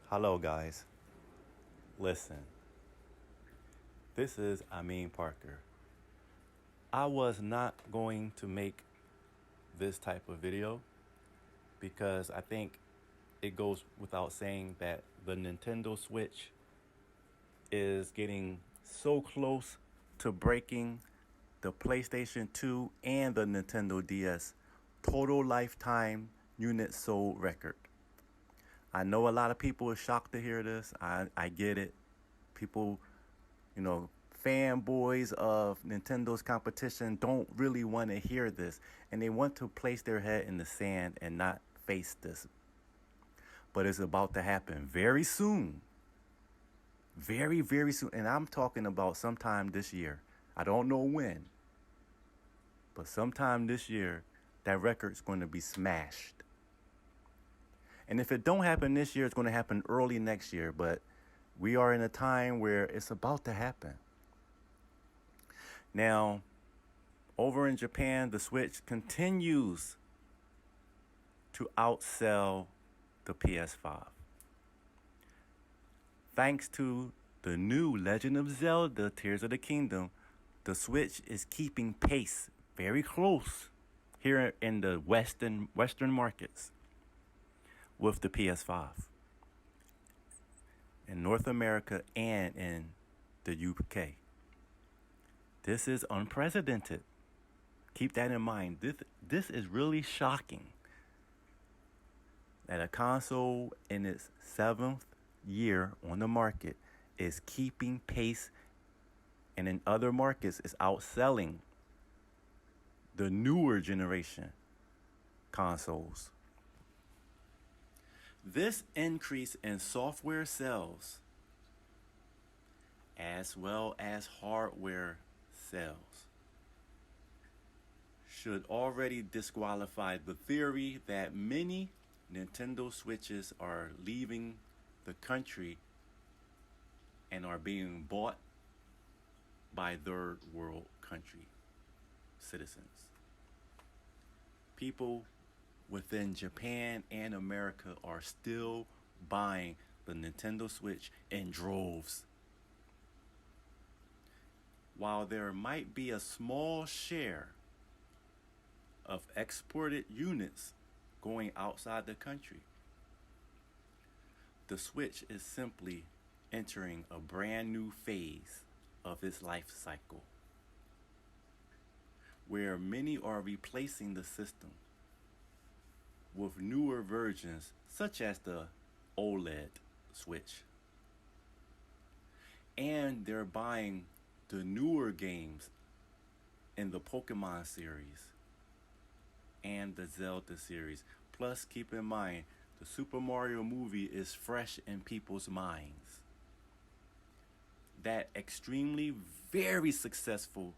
Hello, guys. Listen, this is Amin Parker. I was not going to make this type of video because I think it goes without saying that the Nintendo Switch is getting so close to breaking the PlayStation 2 and the Nintendo DS total lifetime unit sold record. I know a lot of people are shocked to hear this. I get it. People, fanboys of Nintendo's competition don't really want to hear this. And they want to place their head in the sand and not face this. But it's about to happen very soon. Very, very soon. And I'm talking about sometime this year. I don't know when. But sometime this year, that record's going to be smashed. And if it don't happen this year, it's going to happen early next year. But we are in a time where it's about to happen. Now, over in Japan, the Switch continues to outsell the PS5. Thanks to the new Legend of Zelda Tears of the Kingdom, the Switch is keeping pace very close here in the Western markets with the PS5 in North America and in the UK. This is unprecedented. Keep that in mind. This is really shocking that a console in its 7th year on the market is keeping pace and in other markets is outselling the newer generation consoles. This increase in software sales as well as hardware sales should already disqualify the theory that many Nintendo Switches are leaving the country and are being bought by third world country citizens. People within Japan and America are still buying the Nintendo Switch in droves. While there might be a small share of exported units going outside the country, the Switch is simply entering a brand new phase of its life cycle, where many are replacing the system with newer versions such as the OLED Switch. And they're buying the newer games in the Pokemon series and the Zelda series. Plus, keep in mind, the Super Mario movie is fresh in people's minds. That extremely, very successful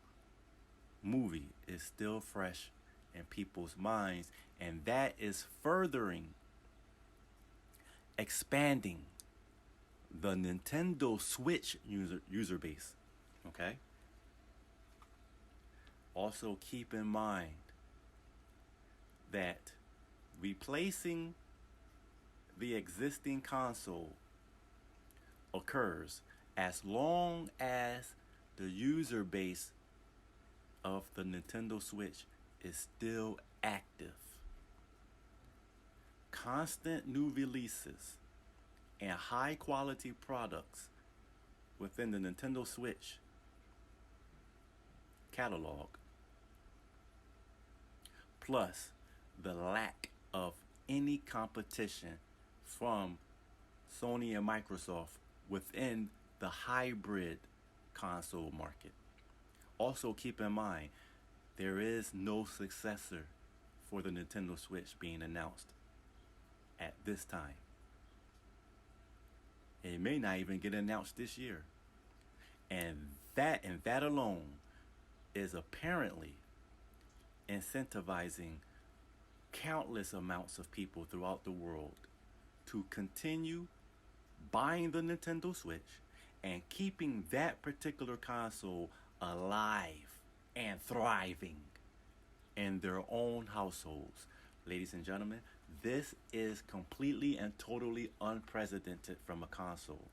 movie is still fresh in people's minds, and that is furthering expanding the Nintendo Switch user base. Okay? Also keep in mind that replacing the existing console occurs as long as the user base of the Nintendo Switch is still active. Constant new releases and high quality products within the Nintendo Switch catalog, plus the lack of any competition from Sony and Microsoft within the hybrid console market. Also keep in mind, there is no successor for the Nintendo Switch being announced at this time. It may not even get announced this year. And that alone is apparently incentivizing countless amounts of people throughout the world to continue buying the Nintendo Switch and keeping that particular console alive and thriving in their own households. Ladies and gentlemen, This is completely and totally unprecedented from a console.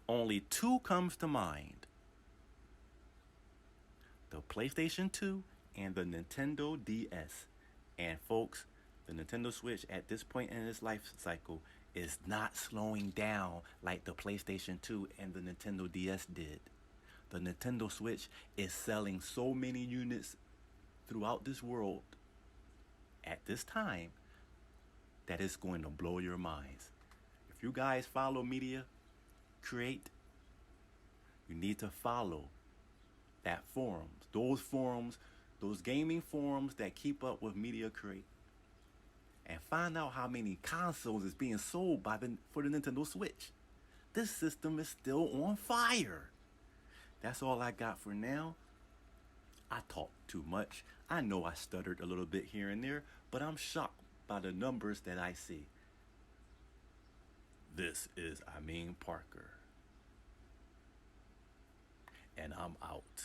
Only two comes to mind: the PlayStation 2 and the Nintendo DS. And folks, the Nintendo Switch at this point in its life cycle is not slowing down like the PlayStation 2 and the Nintendo DS did. The Nintendo Switch is selling so many units throughout this world at this time that it's going to blow your minds. If you guys follow Media Create, you need to follow that forums, those gaming forums that keep up with Media Create, and find out how many consoles is being sold for the Nintendo Switch. This system is still on fire. That's all I got for now. I talked too much. I know I stuttered a little bit here and there, but I'm shocked by the numbers that I see. This is Amin Parker, and I'm out.